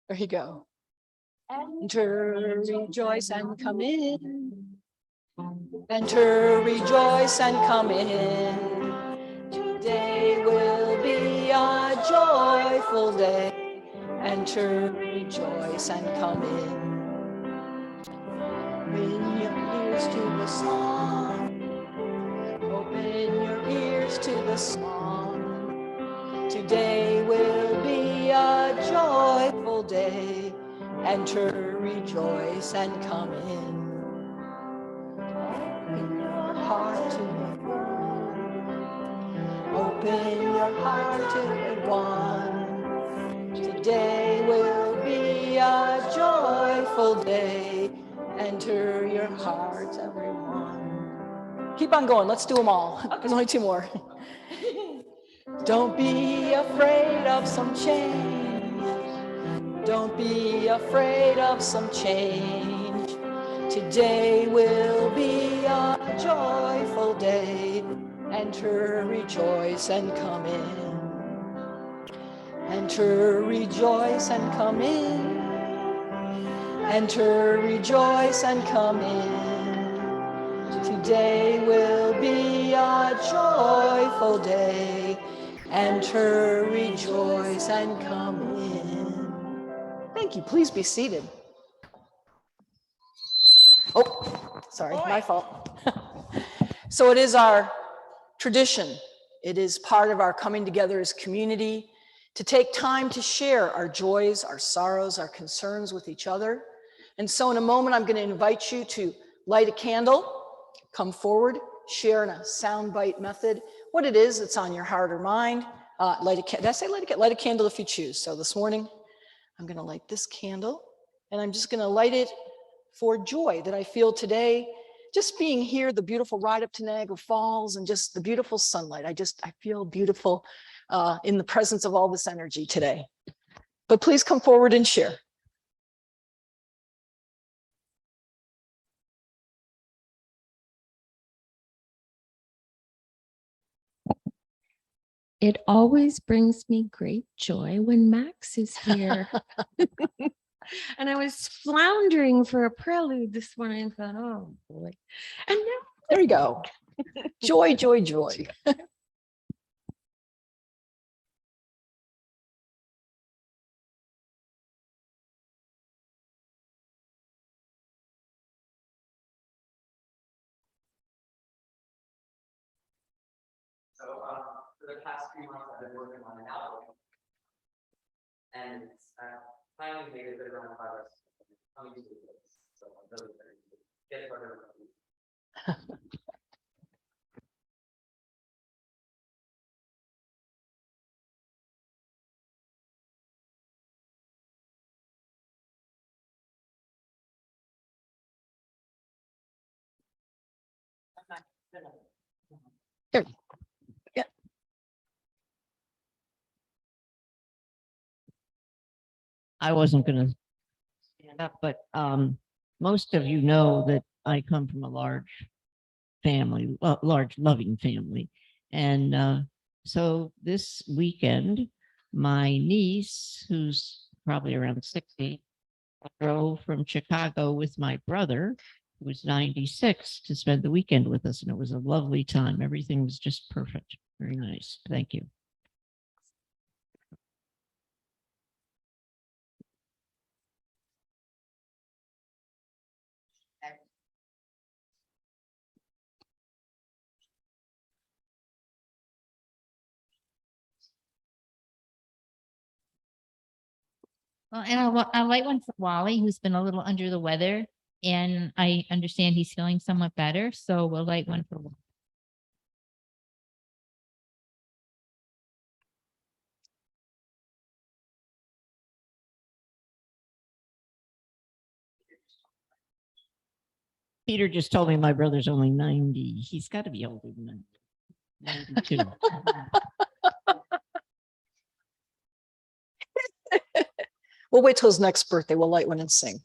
There you go. Enter, rejoice, and come in. Enter, rejoice, and come in. Today will be a joyful day. Enter, rejoice, and come in. Open your ears to the song. Open your ears to the song. Today will be a joyful day. Enter, rejoice, and come in. Open your heart to one. Open your heart to one. Today will be a joyful day. Enter your hearts, everyone. Keep on going. Let's do them all. There's only two more. Don't be afraid of some change. Don't be afraid of some change. Today will be a joyful day. Enter, rejoice, and come in. Enter, rejoice, and come in. Enter, rejoice, and come in. Today will be a joyful day. Enter, rejoice, and come in. Thank you. Please be seated. Oh, sorry, my fault. So it is our tradition. It is part of our coming together as community to take time to share our joys, our sorrows, our concerns with each other. And so in a moment, I'm going to invite you to light a candle, come forward, share in a soundbite method what it is that's on your heart or mind. Did I say light a candle if you choose? So this morning, I'm going to light this candle, and I'm just going to light it for joy that I feel today, just being here, the beautiful ride up to Niagara Falls and just the beautiful sunlight. I feel beautiful in the presence of all this energy today. But please come forward and share. It always brings me great joy when Max is here. And I was floundering for a prelude this morning and thought, oh boy. And now there you go. Joy, joy, joy. So for the past few months, I've been working on an album, and it's finally made a good amount of progress. Coming to the place, so I'm really ready to get further. There. Yeah. I wasn't going to stand up, but most of you know that I come from a large family, large loving family. And so this weekend, my niece, who's probably around 60, drove from Chicago with my brother, who was 96, to spend the weekend with us. And it was a lovely time. Everything was just perfect. Very nice. Thank you. Well, and I'll light one for Wally, who's been a little under the weather, and I understand he's feeling somewhat better. So we'll light one for Wally. Peter just told me my brother's only 90. He's got to be older than 92. We'll wait till his next birthday. We'll light one and sing.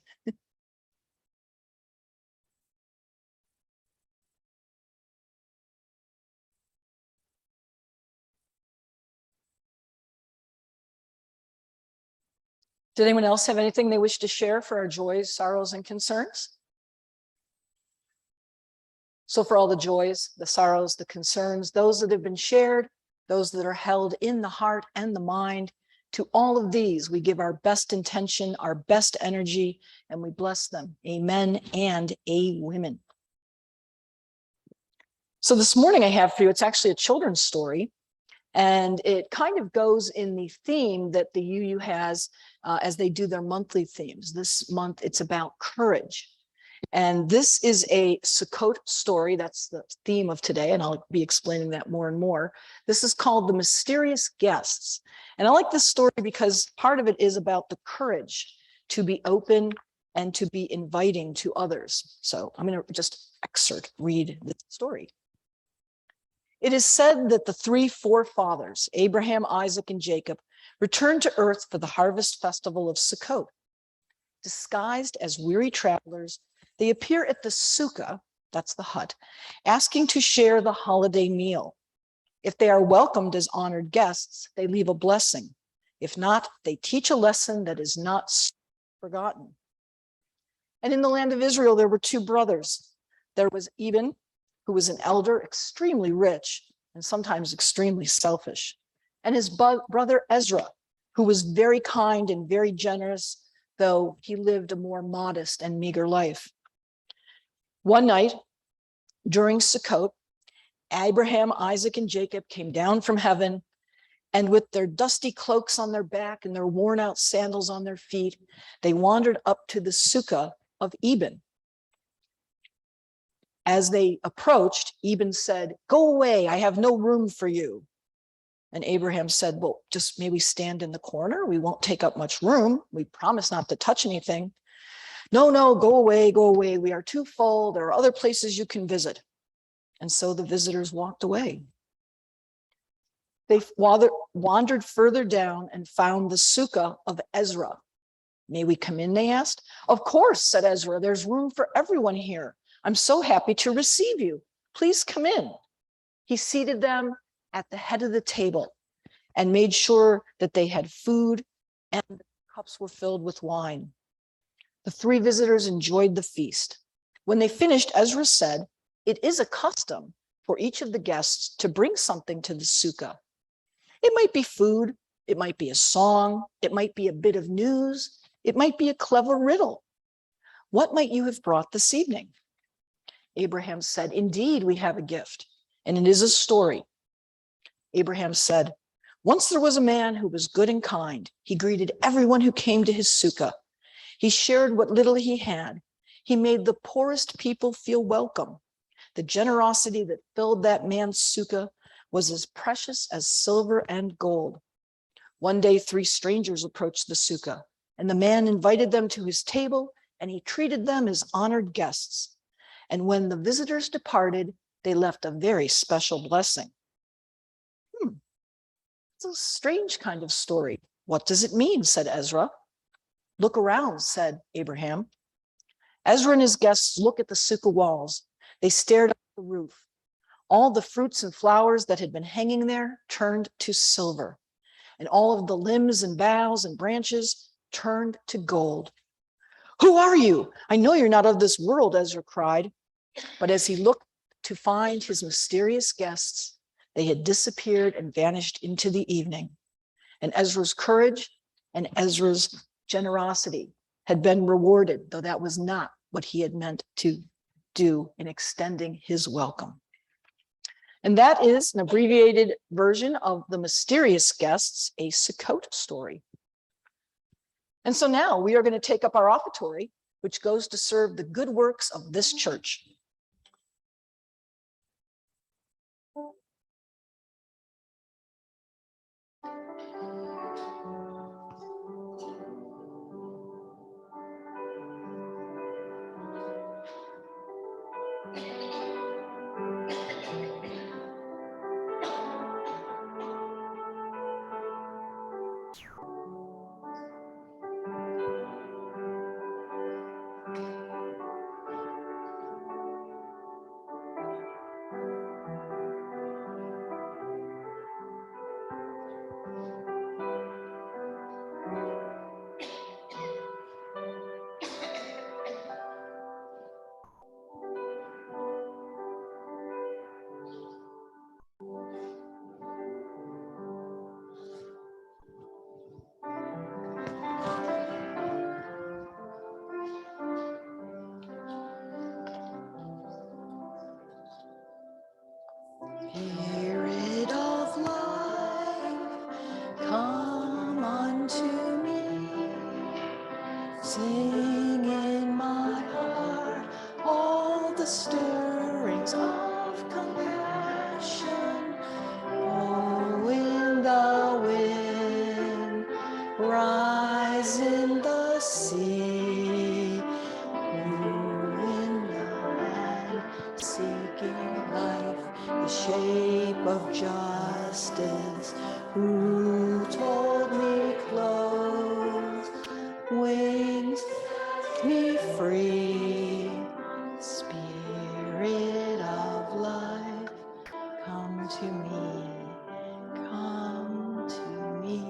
Did anyone else have anything they wish to share for our joys, sorrows, and concerns? So for all the joys, the sorrows, the concerns, those that have been shared, those that are held in the heart and the mind, to all of these, we give our best intention, our best energy, and we bless them. Amen and amen. So this morning I have for you, it's actually a children's story, and it kind of goes in the theme that the UU has as they do their monthly themes. This month, it's about courage. And this is a Sukkot story. That's the theme of today, and I'll be explaining that more and more. This is called The Mysterious Guests. And I like this story because part of it is about the courage to be open and to be inviting to others. So I'm going to just read the story. It is said that the 3 forefathers, Abraham, Isaac, and Jacob, returned to earth for the harvest festival of Sukkot. Disguised as weary travelers, they appear at the sukkah, that's the hut, asking to share the holiday meal. If they are welcomed as honored guests, they leave a blessing. If not, they teach a lesson that is not forgotten. And in the land of Israel, there were 2 brothers. There was Eben, who was an elder, extremely rich, and sometimes extremely selfish, and his brother Ezra, who was very kind and very generous, though he lived a more modest and meager life. One night during Sukkot, Abraham, Isaac, and Jacob came down from heaven, and with their dusty cloaks on their back and their worn out sandals on their feet, they wandered up to the sukkah of Eben. As they approached, Eben said, "Go away, I have no room for you." And Abraham said, "Well, just maybe stand in the corner. We won't take up much room. We promise not to touch anything." No, go away, go away. We are too full. There are other places you can visit." And so the visitors walked away. They wandered further down and found the sukkah of Ezra. "May we come in?" they asked. "Of course," said Ezra. "There's room for everyone here. I'm so happy to receive you. Please come in." He seated them at the head of the table and made sure that they had food and the cups were filled with wine. The 3 visitors enjoyed the feast. When they finished, Ezra said, "It is a custom for each of the guests to bring something to the sukkah. It might be food, it might be a song, it might be a bit of news, it might be a clever riddle. What might you have brought this evening?" Abraham said, "Indeed, we have a gift, and it is a story." Abraham said, "Once there was a man who was good and kind. He greeted everyone who came to his sukkah. He shared what little he had. He made the poorest people feel welcome. The generosity that filled that man's sukkah was as precious as silver and gold. One day, 3 strangers approached the sukkah, and the man invited them to his table, and he treated them as honored guests. And when the visitors departed, they left a very special blessing." It's a strange kind of story. "What does it mean?" said Ezra. "Look around," said Abraham. Ezra and his guests looked at the sukkah walls. They stared up the roof. All the fruits and flowers that had been hanging there turned to silver, and all of the limbs and boughs and branches turned to gold. "Who are you? I know you're not of this world," Ezra cried. But as he looked to find his mysterious guests, they had disappeared and vanished into the evening. And Ezra's courage and Ezra's generosity had been rewarded, though that was not what he had meant to do in extending his welcome. And that is an abbreviated version of The Mysterious Guests, a Sukkot story. And so now we are going to take up our offertory, which goes to serve the good works of this church. Sing in my heart all the stirrings of compassion. Oh, in the wind, rise in the sea. You in the land, seeking life, the shape of justice. Who told me clothes, wings, set me free. Spirit of life, come to me, come to me.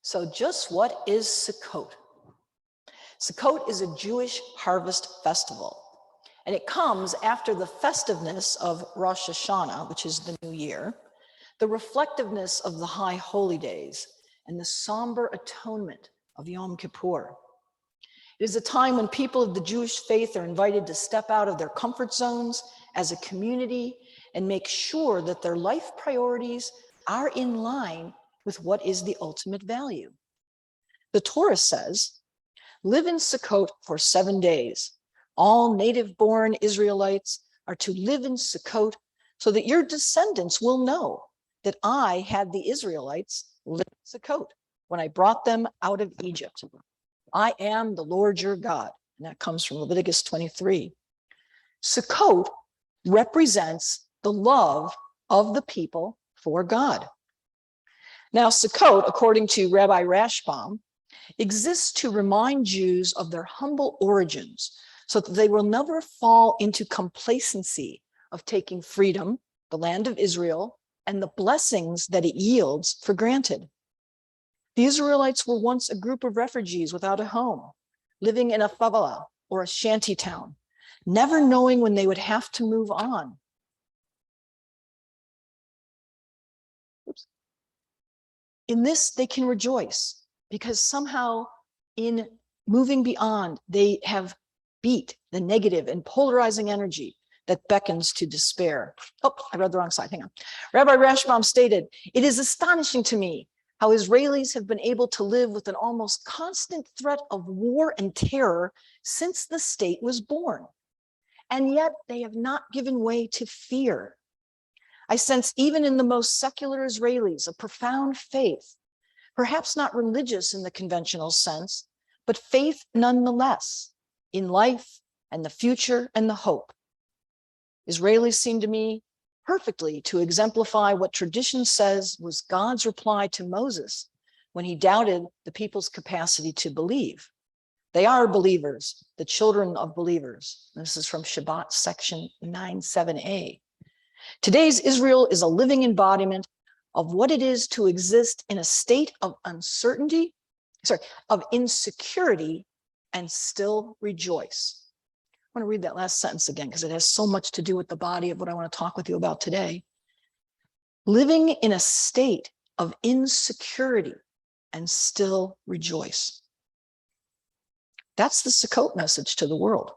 So just what is Sukkot? Sukkot is a Jewish harvest festival, and it comes after the festiveness of Rosh Hashanah, which is the new year, the reflectiveness of the high holy days, and the somber atonement of Yom Kippur. It is a time when people of the Jewish faith are invited to step out of their comfort zones as a community and make sure that their life priorities are in line with what is the ultimate value. The Torah says, live in Sukkot for 7 days. All native-born Israelites are to live in Sukkot so that your descendants will know that I had the Israelites live in Sukkot when I brought them out of Egypt. I am the Lord your God. And that comes from Leviticus 23. Sukkot represents the love of the people for God. Now, Sukkot, according to Rabbi Rashbam, exists to remind Jews of their humble origins so that they will never fall into complacency of taking freedom, the land of Israel, and the blessings that it yields for granted. The Israelites were once a group of refugees without a home, living in a favela or a shanty town, never knowing when they would have to move on. In this, they can rejoice because somehow in moving beyond, they have beat the negative and polarizing energy that beckons to despair. Oh, I read the wrong side, hang on. Rabbi Rashbam stated, it is astonishing to me how Israelis have been able to live with an almost constant threat of war and terror since the state was born. And yet they have not given way to fear. I sense even in the most secular Israelis a profound faith, perhaps not religious in the conventional sense, but faith nonetheless in life and the future and the hope. Israelis seem to me perfectly to exemplify what tradition says was God's reply to Moses when he doubted the people's capacity to believe. They are believers, the children of believers. This is from Shabbat section 9:7a. Today's Israel is a living embodiment of what it is to exist in a state of of insecurity and still rejoice. I want to read that last sentence again because it has so much to do with the body of what I want to talk with you about today. Living in a state of insecurity and still rejoice. That's the Sukkot message to the world.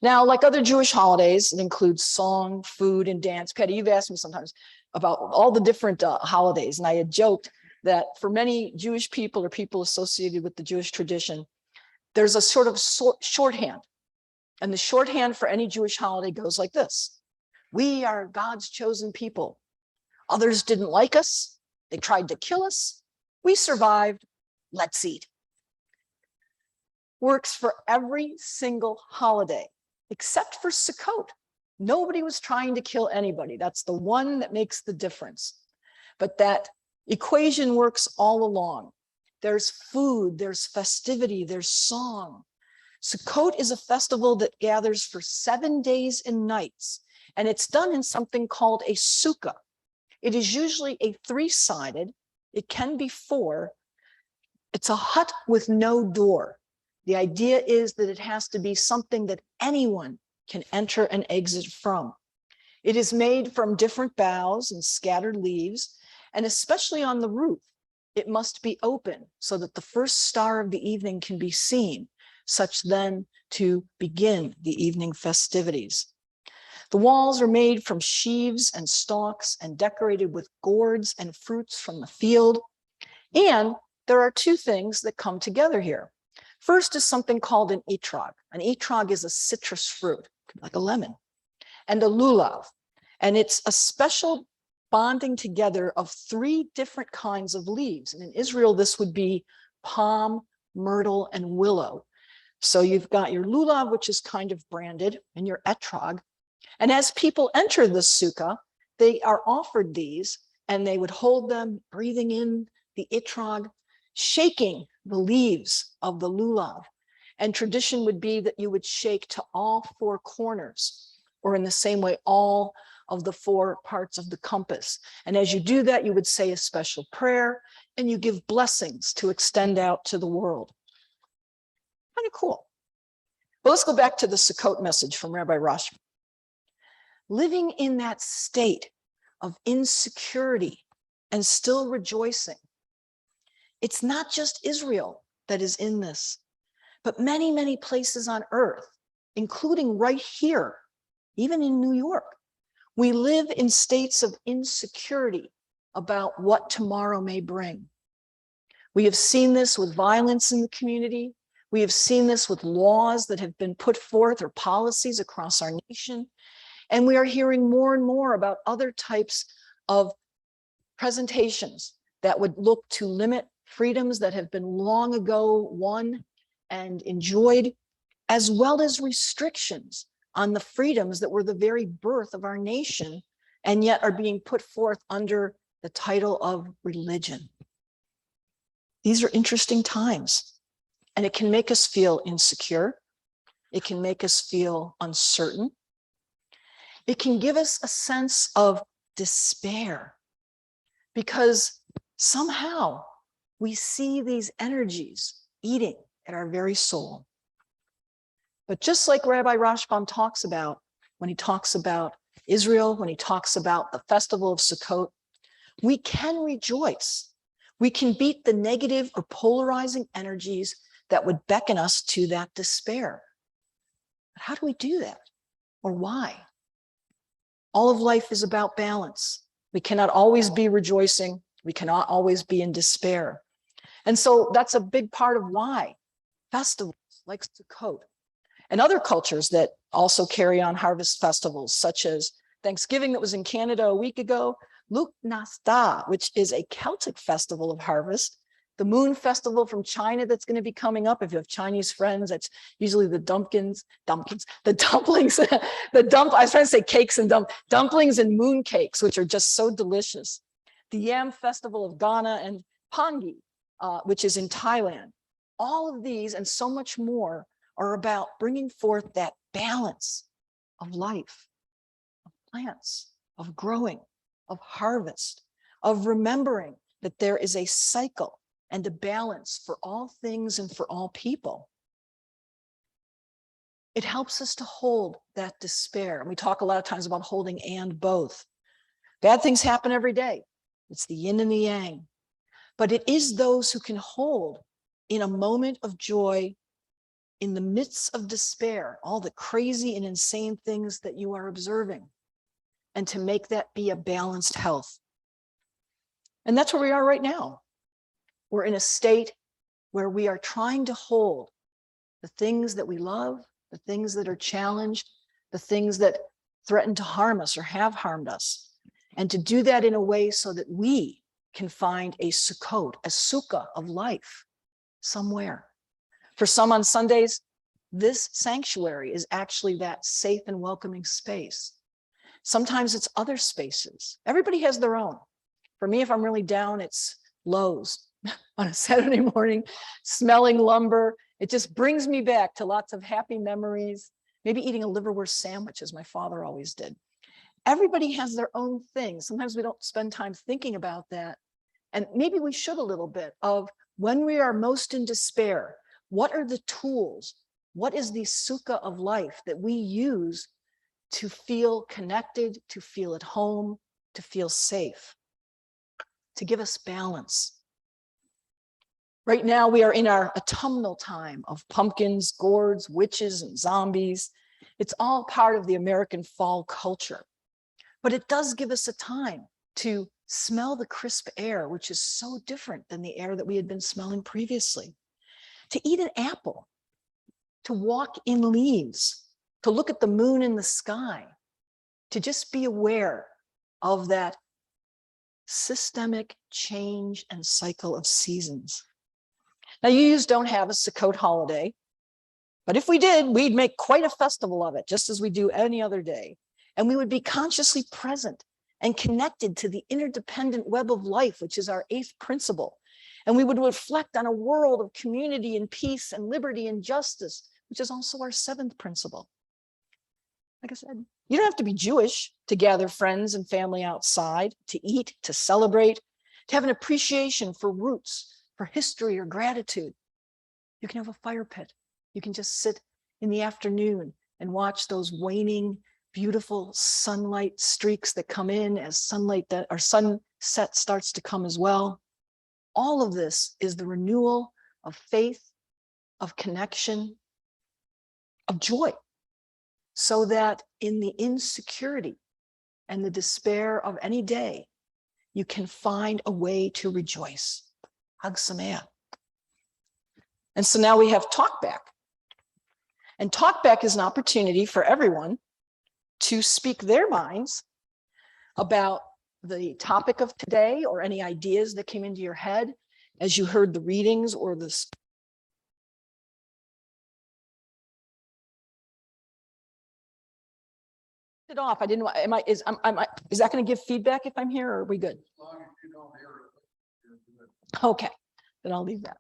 Now, like other Jewish holidays, it includes song, food, and dance. Patty, you've asked me sometimes about all the different holidays, and I had joked that for many Jewish people or people associated with the Jewish tradition, there's a sort of shorthand. And the shorthand for any Jewish holiday goes like this. We are God's chosen people. Others didn't like us. They tried to kill us. We survived. Let's eat. Works for every single holiday, except for Sukkot. Nobody was trying to kill anybody. That's the one that makes the difference. But that equation works all along. There's food, there's festivity, there's song. Sukkot is a festival that gathers for 7 days and nights, and it's done in something called a sukkah. It is usually a 3-sided, it can be 4. It's a hut with no door. The idea is that it has to be something that anyone can enter and exit from. It is made from different boughs and scattered leaves, and especially on the roof, it must be open so that the first star of the evening can be seen, such then to begin the evening festivities. The walls are made from sheaves and stalks and decorated with gourds and fruits from the field. And there are two things that come together here. First is something called an etrog. An etrog is a citrus fruit, like a lemon, and a lulav. And it's a special bonding together of 3 different kinds of leaves. And in Israel, this would be palm, myrtle, and willow. So you've got your lulav, which is kind of branded, and your etrog. And as people enter the sukkah, they are offered these, and they would hold them, breathing in the etrog, shaking the leaves of the lulav. And tradition would be that you would shake to all 4 corners, or in the same way, all of the 4 parts of the compass. And as you do that, you would say a special prayer, and you give blessings to extend out to the world. Kind of cool. But let's go back to the Sukkot message from Rabbi Rosh. Living in that state of insecurity and still rejoicing. It's not just Israel that is in this, but many, many places on earth, including right here, even in New York. We live in states of insecurity about what tomorrow may bring. We have seen this with violence in the community. We have seen this with laws that have been put forth or policies across our nation. And we are hearing more and more about other types of presentations that would look to limit freedoms that have been long ago won and enjoyed, as well as restrictions on the freedoms that were the very birth of our nation, and yet are being put forth under the title of religion. These are interesting times, and it can make us feel insecure. It can make us feel uncertain. It can give us a sense of despair, because somehow we see these energies eating at our very soul. But just like Rabbi Rashbam talks about when he talks about Israel, when he talks about the festival of Sukkot, we can rejoice. We can beat the negative or polarizing energies that would beckon us to that despair. But how do we do that? Or why? All of life is about balance. We cannot always be rejoicing. We cannot always be in despair. And so that's a big part of why festivals like Sukkot and other cultures that also carry on harvest festivals, such as Thanksgiving that was in Canada a week ago, Luk Nasta, which is a Celtic festival of harvest, the Moon Festival from China that's going to be coming up. If you have Chinese friends, that's usually the dumplings, the dumplings, I was trying to say cakes and dumplings and moon cakes, which are just so delicious. The Yam Festival of Ghana and Pongi, which is in Thailand. All of these and so much more are about bringing forth that balance of life, of plants, of growing, of harvest, of remembering that there is a cycle and a balance for all things and for all people. It helps us to hold that despair. And we talk a lot of times about holding and both. Bad things happen every day. It's the yin and the yang. But it is those who can hold in a moment of joy, in the midst of despair, all the crazy and insane things that you are observing, and to make that be a balanced health. And that's where we are right now. We're in a state where we are trying to hold the things that we love, the things that are challenged, the things that threaten to harm us or have harmed us, and to do that in a way so that we can find a Sukkot, a sukkah of life somewhere. For some on Sundays, this sanctuary is actually that safe and welcoming space. Sometimes it's other spaces. Everybody has their own. For me, if I'm really down, it's Lowe's on a Saturday morning, smelling lumber. It just brings me back to lots of happy memories, maybe eating a liverwurst sandwich as my father always did. Everybody has their own thing. Sometimes we don't spend time thinking about that. And maybe we should a little bit of when we are most in despair, what are the tools? What is the sukkah of life that we use to feel connected, to feel at home, to feel safe, to give us balance? Right now, we are in our autumnal time of pumpkins, gourds, witches, and zombies. It's all part of the American fall culture. But it does give us a time to smell the crisp air, which is so different than the air that we had been smelling previously. To eat an apple, to walk in leaves, to look at the moon in the sky, to just be aware of that systemic change and cycle of seasons. Now, you don't have a Sukkot holiday, but if we did, we'd make quite a festival of it, just as we do any other day. And we would be consciously present and connected to the interdependent web of life, which is our 8th principle. And we would reflect on a world of community and peace and liberty and justice, which is also our 7th principle. Like I said, you don't have to be Jewish to gather friends and family outside, to eat, to celebrate, to have an appreciation for roots, for history or gratitude. You can have a fire pit. You can just sit in the afternoon and watch those waning, beautiful sunlight streaks that come in as sunset starts to come as well. All of this is the renewal of faith, of connection, of joy, so that in the insecurity and the despair of any day, you can find a way to rejoice. Hag Sameach. And so now we have talkback. And talkback is an opportunity for everyone to speak their minds about the topic of today or any ideas that came into your head as you heard the readings or the it off. I didn't. Is that going to give feedback if I'm here, or are we good? As long as you don't hear it. Okay, then I'll leave that.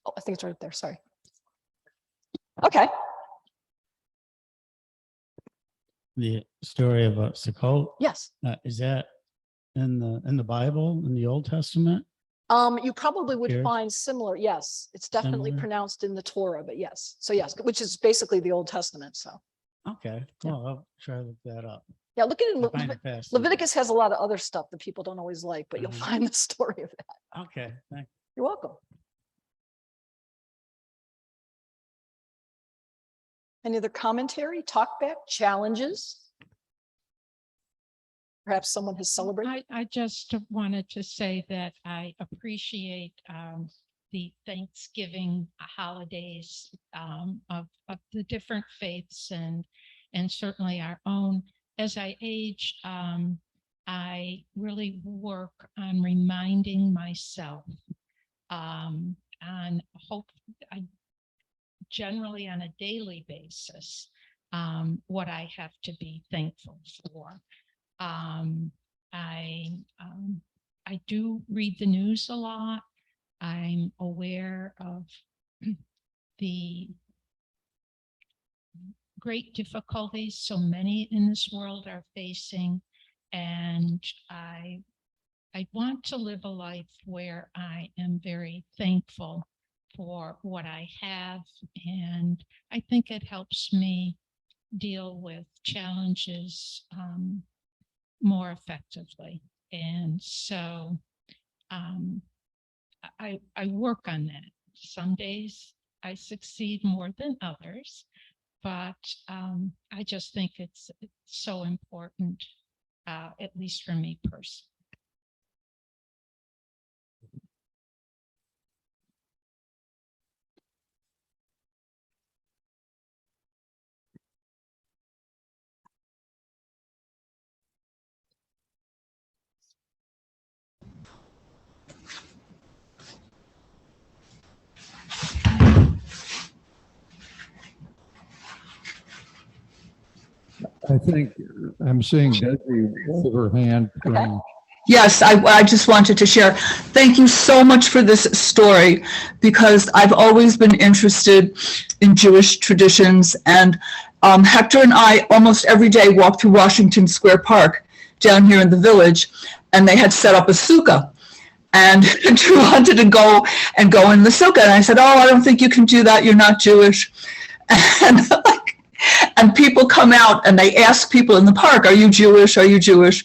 Oh, I think it's right up there. Sorry. Okay. The story about Sukkot, Yes. is that in the Bible, in the Old Testament? You probably would Here? find similar. Yes, it's definitely Similar? pronounced in the Torah, but yes. So yes, which is basically the Old Testament. So Okay, Yeah. well, I'll try to look that up. yeah, look at I it. find it fascinating. Leviticus has a lot of other stuff that people don't always like, but you'll Mhm. find the story of that. Okay, thank You're welcome. Any other commentary, talkback, challenges? Perhaps someone has celebrated. I just wanted to say that I appreciate the Thanksgiving holidays of the different faiths and certainly our own. As I age, I really work on reminding myself and hope generally on a daily basis what I have to be thankful for. I do read the news a lot. I'm aware of the great difficulties so many in this world are facing, and I want to live a life where I am very thankful for what I have, and I think it helps me deal with challenges more effectively. And so I work on that. Some days I succeed more than others, but I just think it's so important, at least for me personally. I think I'm seeing Desi wave her hand from. Yes, I just wanted to share. Thank you so much for this story, because I've always been interested in Jewish traditions. And Hector and I almost every day walk through Washington Square Park down here in the village, and they had set up a sukkah. And Drew wanted to go in the sukkah. And I said, oh, I don't think you can do that. You're not Jewish. And And people come out and they ask people in the park, are you Jewish? Are you Jewish?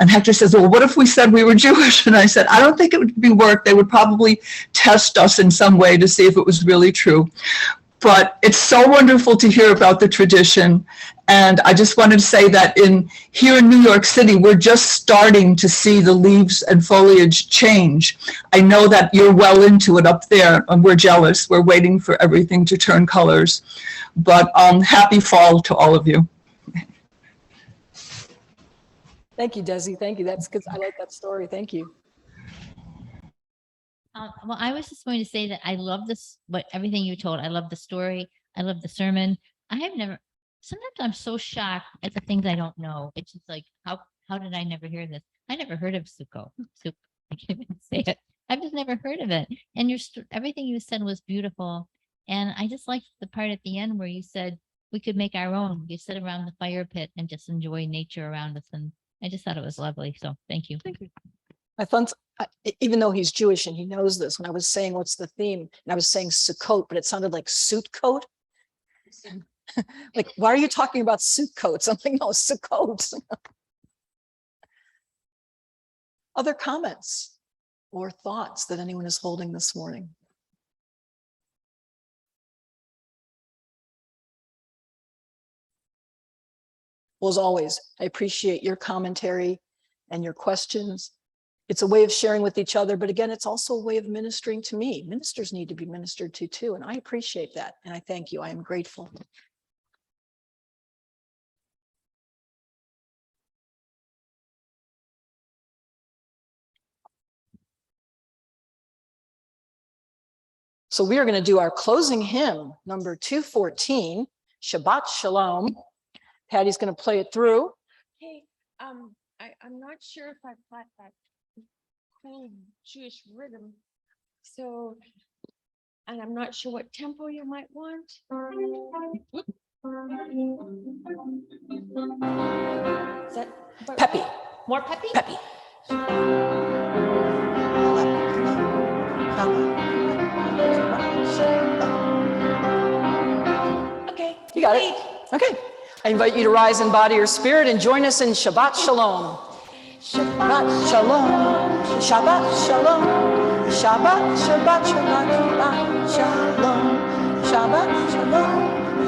And Hector says, well, what if we said we were Jewish? And I said, I don't think it would be work. They would probably test us in some way to see if it was really true. But it's so wonderful to hear about the tradition. And I just wanted to say that here in New York City, we're just starting to see the leaves and foliage change. I know that you're well into it up there, and we're jealous. We're waiting for everything to turn colors. But happy fall to all of you. Thank you, Desi. Thank you. That's because I like that story. Thank you. Well, I was just going to say that I love this, everything you told. I love the story. I love the sermon. Sometimes I'm so shocked at the things I don't know. It's just like, how did I never hear this? I never heard of Sukkot. I can't even say it. I've just never heard of it. And everything you said was beautiful. And I just liked the part at the end where you said we could make our own. You sit around the fire pit and just enjoy nature around us. And I just thought it was lovely. So thank you. Thank you. I thought, even though he's Jewish and he knows this, when I was saying what's the theme, and I was saying Sukkot, but it sounded like suit coat. Like, why are you talking about suit coats? I'm like, no, Sukkot. Other comments or thoughts that anyone is holding this morning? Well, as always, I appreciate your commentary and your questions. It's a way of sharing with each other, but again, it's also a way of ministering to me. Ministers need to be ministered to too, and I appreciate that, and I thank you. I am grateful. So we are going to do our closing hymn, number 214, Shabbat Shalom. Patty's going to play it through. Hey, I'm not sure if I've got that cool Jewish rhythm. So, and I'm not sure what tempo you might want. Is that Peppy. more peppy? Peppy. Okay. You got it. Okay. I invite you to rise in body or spirit and join us in Shabbat Shalom. Shabbat Shalom. Shabbat Shalom. Shabbat, Shabbat, Shabbat, Shabbat Shalom. Shabbat Shalom.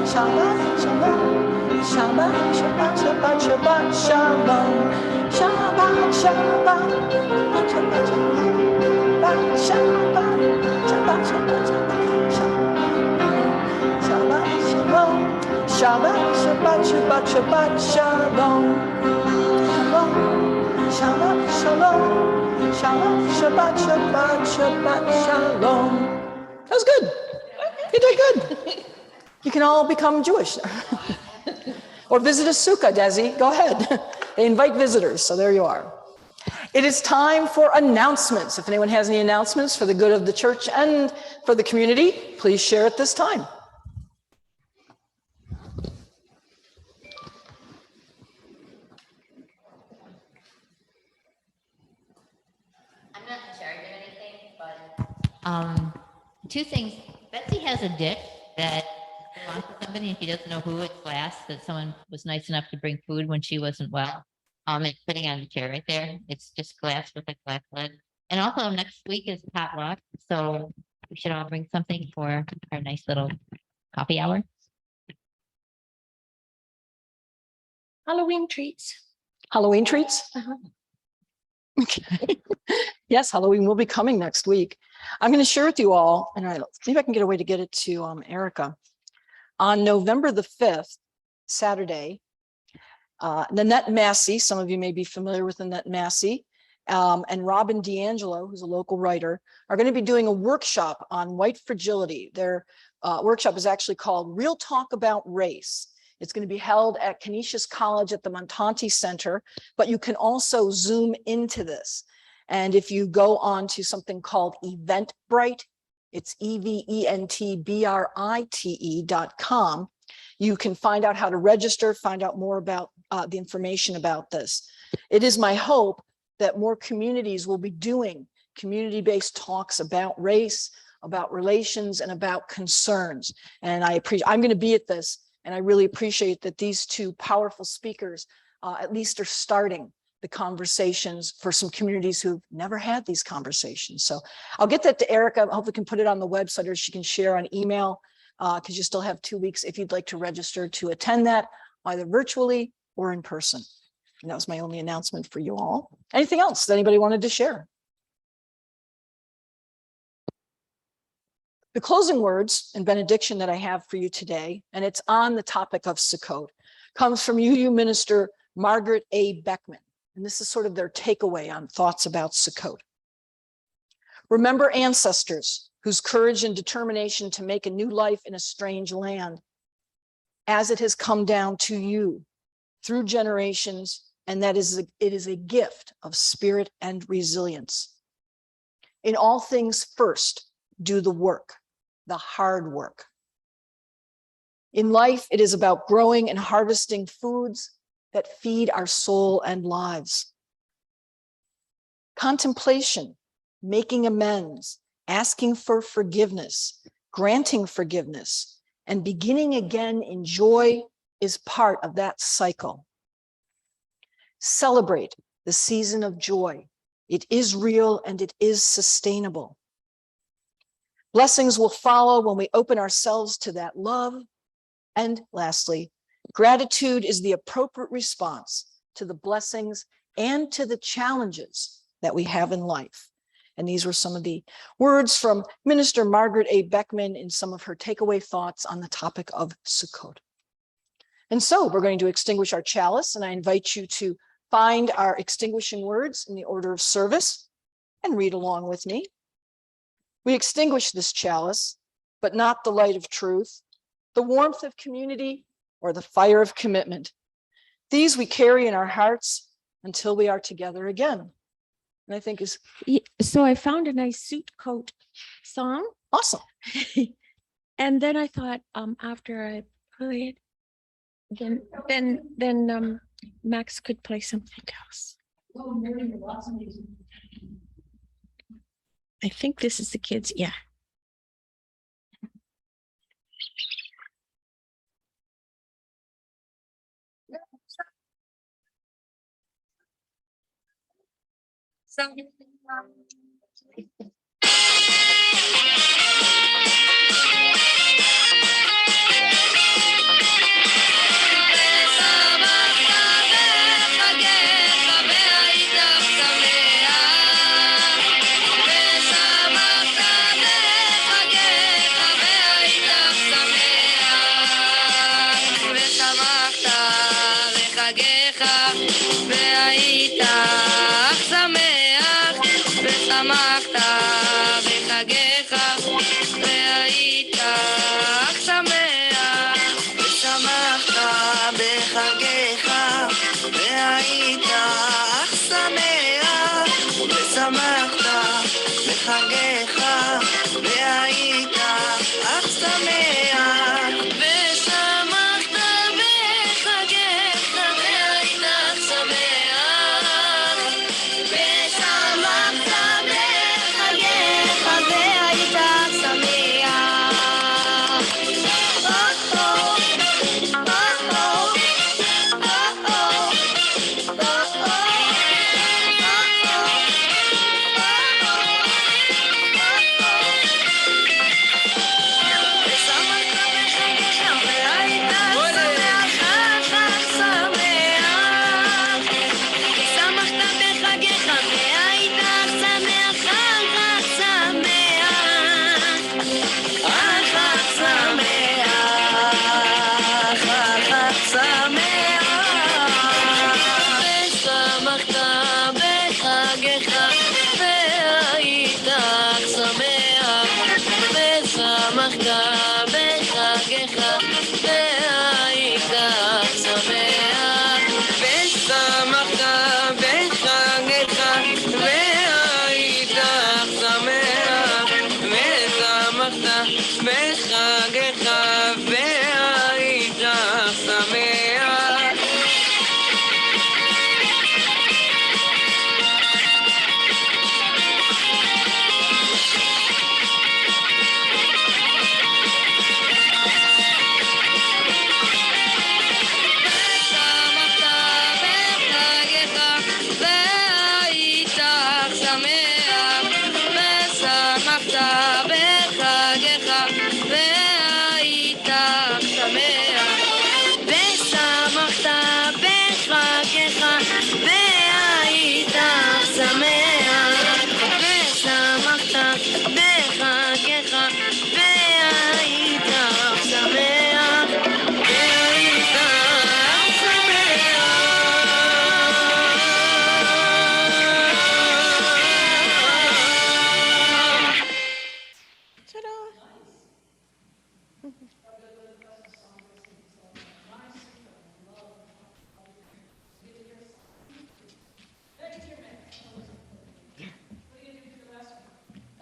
Shabbat Shalom. Shabbat, Shabbat, Shabbat, Shabbat Shalom. Shabbat, Shabbat, Shabbat, Shabbat, Shabbat, Shabbat, Shabbat Shalom. Shabbat, Shabbat, Shabbat, Shabbat Shalom. Shalom. Shabbat Shalom. Shalom, Shabbat, Shabbat, Shabbat Shalom. That was good. You did good. You can all become Jewish. Or visit a sukkah, Desi. Go ahead. They invite visitors, so there you are. It is time for announcements. If anyone has any announcements for the good of the church and for the community, please share at this time. I'm not in charge of anything, but two things. Betsy has a dish that belongs to somebody, and she doesn't know who. It's glass that someone was nice enough to bring food when she wasn't well. It's sitting on the chair right there. It's just glass with a glass lid. And also next week is potluck, so we should all bring something for our nice little coffee hour. Halloween treats. Halloween treats? Okay. Yes, Halloween will be coming next week. I'm going to share with you all, and see if I can get a way to get it to Erica. On November the 5th, Saturday, Nanette Massey, some of you may be familiar with Nanette Massey, and Robin D'Angelo, who's a local writer, are going to be doing a workshop on white fragility. Their workshop is actually called Real Talk About Race. It's going to be held at Canisius College at the Montanti Center, but you can also Zoom into this. And if you go on to something called Eventbrite, it's eventbrite.com, you can find out how to register, find out more about the information about this. It is my hope that more communities will be doing community-based talks about race, about relations, and about concerns. And I'm going to be at this And I really appreciate that these two powerful speakers at least are starting the conversations for some communities who've never had these conversations. So I'll get that to Erica. I hope we can put it on the website or she can share on email because you still have 2 weeks if you'd like to register to attend that either virtually or in person. And that was my only announcement for you all. Anything else that anybody wanted to share? The closing words and benediction that I have for you today, and it's on the topic of Sukkot, comes from UU Minister Margaret A. Beckman. And this is sort of their takeaway on thoughts about Sukkot. Remember ancestors whose courage and determination to make a new life in a strange land, as it has come down to you through generations, and it is a gift of spirit and resilience. In all things, first, do the work, the hard work. In life, it is about growing and harvesting foods that feed our soul and lives. Contemplation, making amends, asking for forgiveness, granting forgiveness, and beginning again in joy is part of that cycle. Celebrate the season of joy. It is real and it is sustainable. Blessings will follow when we open ourselves to that love. And lastly, gratitude is the appropriate response to the blessings and to the challenges that we have in life. And these were some of the words from Minister Margaret A. Beckman in some of her takeaway thoughts on the topic of Sukkot. And so we're going to extinguish our chalice, and I invite you to find our extinguishing words in the order of service and read along with me. We extinguish this chalice, but not the light of truth, the warmth of community, or the fire of commitment. These we carry in our hearts until we are together again. And I think is So I found a nice suit coat song. awesome. And then I thought, after I play it, then Max could play something else. I think this is the kids. Yeah.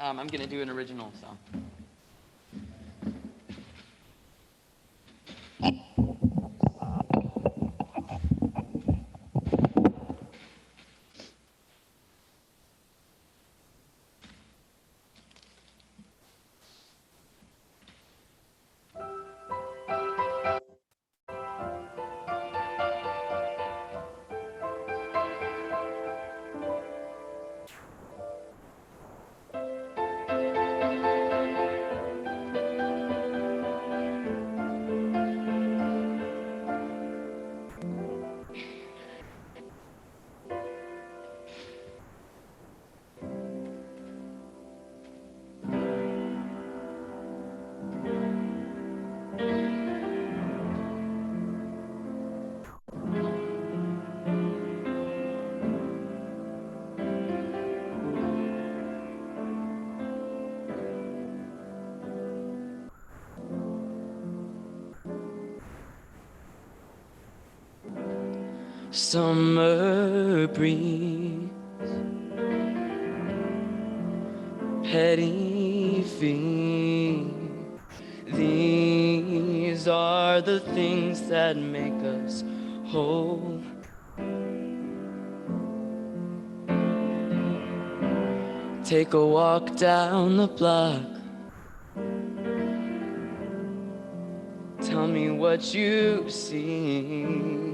I'm gonna do an original song. Summer breeze, petty feet. These are the things that make us whole. Take a walk down the block. Tell me what you see.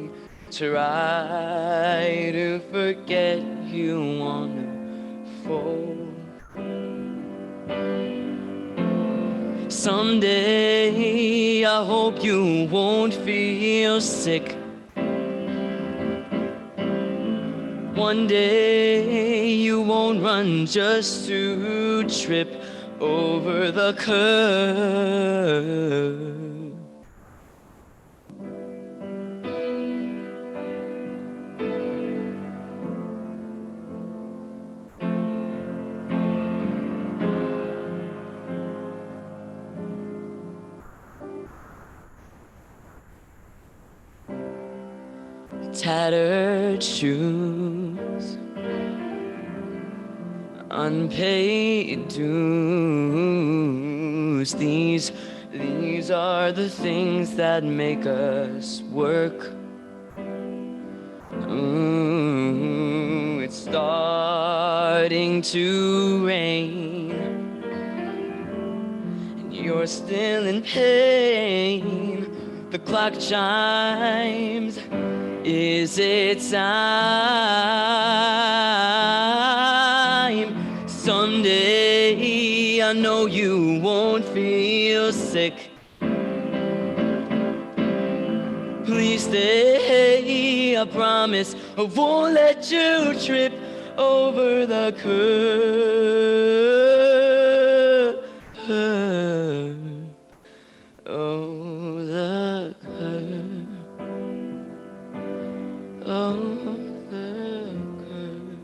Try to forget you wanna fall. Someday I hope you won't feel sick. One day you won't run just to trip over the curb. Tattered shoes, unpaid dues. These are the things that make us work. Ooh, it's starting to rain, and you're still in pain. The clock chimes. Is it time? Someday I know you won't feel sick. Please stay, I promise I won't let you trip over the curb. Oh, the curb. Oh, the curb.